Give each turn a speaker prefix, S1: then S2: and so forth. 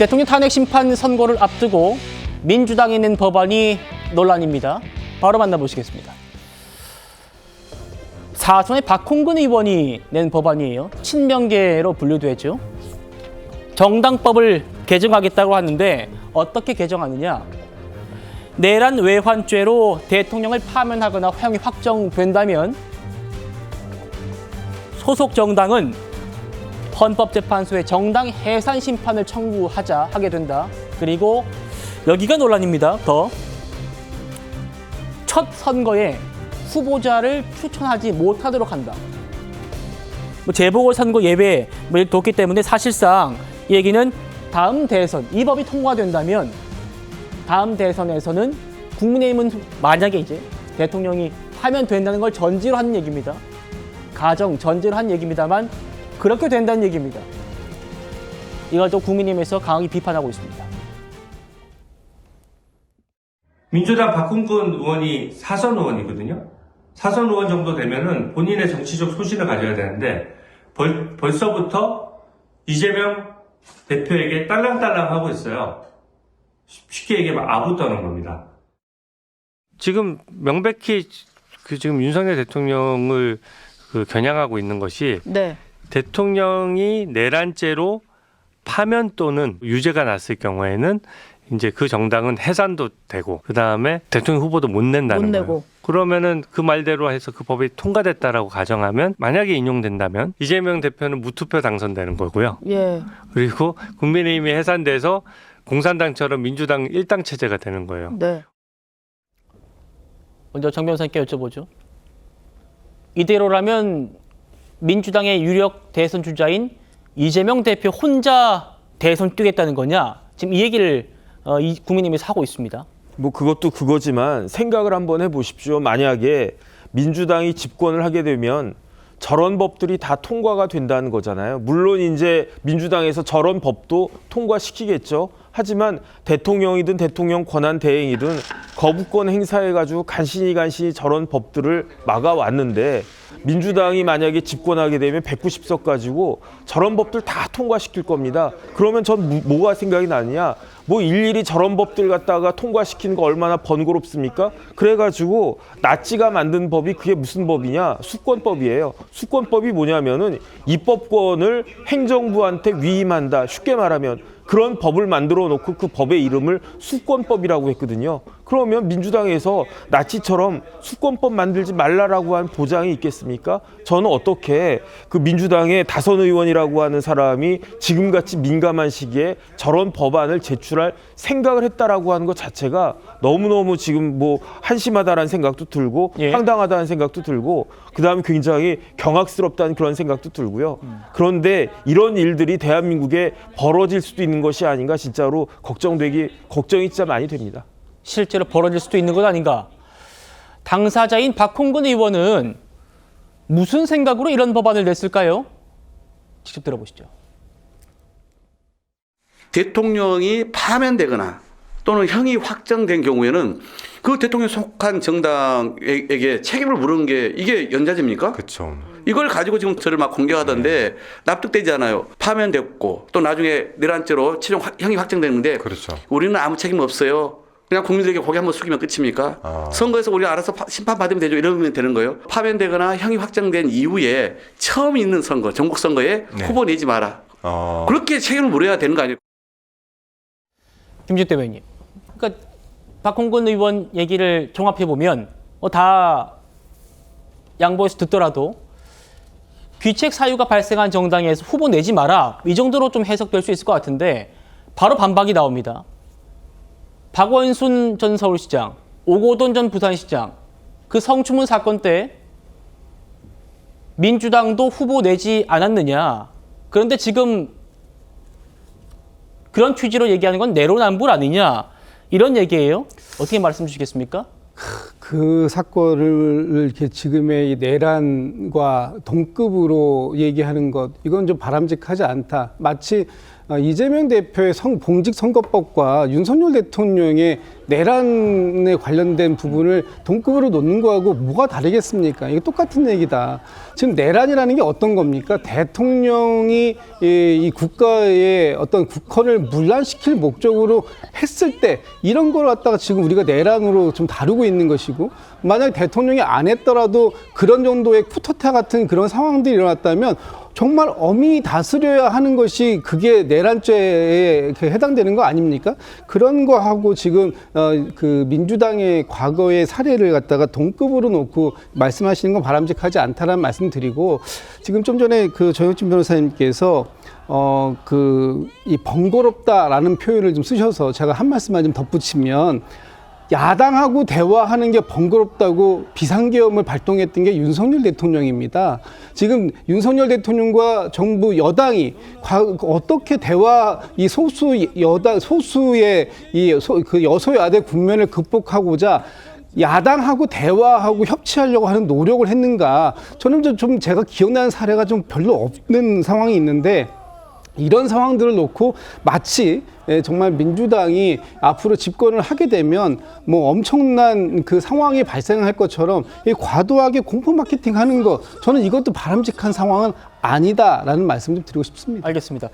S1: 대통령 탄핵 심판 선고를 앞두고 민주당이 낸 법안이 논란입니다. 바로 만나보시겠습니다. 사선의 박홍근 의원이 낸 법안이에요. 친명계로 분류되죠. 정당법을 개정하겠다고 하는데 어떻게 개정하느냐. 내란 외환죄로 대통령을 파면하거나 형이 확정된다면 소속 정당은 헌법재판소에 정당 해산 심판을 하게 된다. 그리고 여기가 논란입니다. 첫 선거에 후보자를 추천하지 못하도록 한다. 재보궐선거 예외 뒀기 때문에 사실상 이 얘기는 다음 대선, 이 법이 통과된다면 다음 대선에서는 국민의힘은 만약에 이제 대통령이 파면된다는 걸 전제로 하는 얘기입니다. 가정 전제로 한 얘기입니다만 그렇게 된다는 얘기입니다. 이걸 또 국민의힘에서 강하게 비판하고 있습니다.
S2: 민주당 박홍근 의원이 사선 의원이거든요. 사선 의원 정도 되면은 본인의 정치적 소신을 가져야 되는데 벌써부터 이재명 대표에게 딸랑딸랑 하고 있어요. 쉽게 얘기하면 아부 떠는 겁니다.
S3: 지금 명백히 지금 윤석열 대통령을 겨냥하고 있는 것이
S4: 네.
S3: 대통령이 내란죄로 파면 또는 유죄가 났을 경우에는 이제 그 정당은 해산도 되고 그 다음에 대통령 후보도 못 낸다는 거예요. 그러면은 그 말대로 해서 그 법이 통과됐다라고 가정하면 만약에 인용된다면 이재명 대표는 무투표 당선되는 거고요.
S4: 예.
S3: 그리고 국민의힘이 해산돼서 공산당처럼 민주당 일당 체제가 되는 거예요.
S4: 네.
S1: 먼저 정 변호사님께 여쭤보죠. 이대로라면 민주당의 유력 대선 주자인 이재명 대표 혼자 대선 뛰겠다는 거냐? 지금 이 얘기를 국민의힘에서 하고 있습니다.
S5: 뭐 그것도 그거지만 생각을 한번 해보십시오. 만약에 민주당이 집권을 하게 되면 저런 법들이 다 통과가 된다는 거잖아요. 물론 이제 민주당에서 저런 법도 통과시키겠죠. 하지만 대통령이든 대통령 권한 대행이든 거부권 행사해가지고 간신히 저런 법들을 막아왔는데 민주당이 만약에 집권하게 되면 190석 가지고 저런 법들 다 통과시킬 겁니다. 그러면 전 뭐가 생각이 나느냐. 뭐 일일이 저런 법들 갖다가 통과시키는 거 얼마나 번거롭습니까? 그래가지고 나치가 만든 법이 그게 무슨 법이냐? 수권법이에요. 수권법이 뭐냐면은 입법권을 행정부한테 위임한다. 쉽게 말하면 그런 법을 만들어 놓고 그 법의 이름을 수권법이라고 했거든요. 그러면 민주당에서 나치처럼 수권법 만들지 말라라고 한 보장이 있겠습니까? 저는 어떻게 그 민주당의 다선 의원이라고 하는 사람이 지금같이 민감한 시기에 저런 법안을 제출할 생각을 했다라고 하는 것 자체가 너무너무 지금 뭐 한심하다라는 생각도 들고 황당하다는 생각도 들고 그다음에 굉장히 경악스럽다는 그런 생각도 들고요. 그런데 이런 일들이 대한민국에 벌어질 수도 있는 것이 아닌가 진짜로 걱정이 진짜 많이 됩니다.
S1: 실제로 벌어질 수도 있는 것 아닌가. 당사자인 박홍근 의원은 무슨 생각으로 이런 법안을 냈을까요? 직접 들어보시죠.
S6: 대통령이 파면되거나 또는 형이 확정된 경우에는 그 대통령 속한 정당에게 책임을 물은 게 이게 연좌제입니까?
S7: 그렇죠.
S6: 이걸 가지고 지금 저를 막 공격하던데 납득되지 않아요. 파면됐고 또 나중에 내란죄로 최종 형이 확정되는데
S7: 그렇죠.
S6: 우리는 아무 책임 없어요. 그냥 국민들에게 고개 한번 숙이면 끝입니까? 선거에서 우리가 알아서 심판받으면 되죠. 이러면 되는 거예요. 파면되거나 형이 확정된 이후에 처음 있는 선거, 전국 선거에 후보 내지 마라. 그렇게 책임을 물어야 되는 거 아니에요?
S1: 김진태 의원님. 그러니까 박홍근 의원 얘기를 종합해보면 다 양보해서 듣더라도 귀책 사유가 발생한 정당에서 후보 내지 마라. 이 정도로 좀 해석될 수 있을 것 같은데 바로 반박이 나옵니다. 박원순 전 서울시장, 오고돈 전 부산시장, 그 성추문 사건 때 민주당도 후보 내지 않았느냐. 그런데 지금 그런 취지로 얘기하는 건 내로남불 아니냐. 이런 얘기예요. 어떻게 말씀 주시겠습니까?
S4: 그 사건을 이렇게 지금의 이 내란과 동급으로 얘기하는 것, 이건 좀 바람직하지 않다. 마치 이재명 대표의 공직선거법과 윤석열 대통령의 내란에 관련된 부분을 동급으로 놓는 거하고 뭐가 다르겠습니까? 이게 똑같은 얘기다. 지금 내란이라는 게 어떤 겁니까? 대통령이 이 국가의 어떤 국헌을 문란시킬 목적으로 했을 때 이런 걸 갖다가 지금 우리가 내란으로 좀 다루고 있는 것이고, 만약 대통령이 안 했더라도 그런 정도의 쿠데타 같은 그런 상황들이 일어났다면 정말 엄히 다스려야 하는 것이 그게 내란죄에 해당되는 거 아닙니까? 그런 거하고 지금 그 민주당의 과거의 사례를 갖다가 동급으로 놓고 말씀하시는 건 바람직하지 않다라는 말씀드리고, 지금 좀 전에 그 정혁진 변호사님께서 이 번거롭다라는 표현을 좀 쓰셔서 제가 한 말씀만 좀 덧붙이면, 야당하고 대화하는 게 번거롭다고 비상계엄을 발동했던 게 윤석열 대통령입니다. 지금 윤석열 대통령과 정부 여당이 어떻게 이 소수의 그 여소야대 국면을 극복하고자 야당하고 대화하고 협치하려고 하는 노력을 했는가? 저는 좀 제가 기억나는 사례가 좀 별로 없는 상황이 있는데, 이런 상황들을 놓고 마치 정말 민주당이 앞으로 집권을 하게 되면 뭐 엄청난 그 상황이 발생할 것처럼 과도하게 공포 마케팅 하는 거, 저는 이것도 바람직한 상황은 아니다라는 말씀 좀 드리고 싶습니다.
S1: 알겠습니다.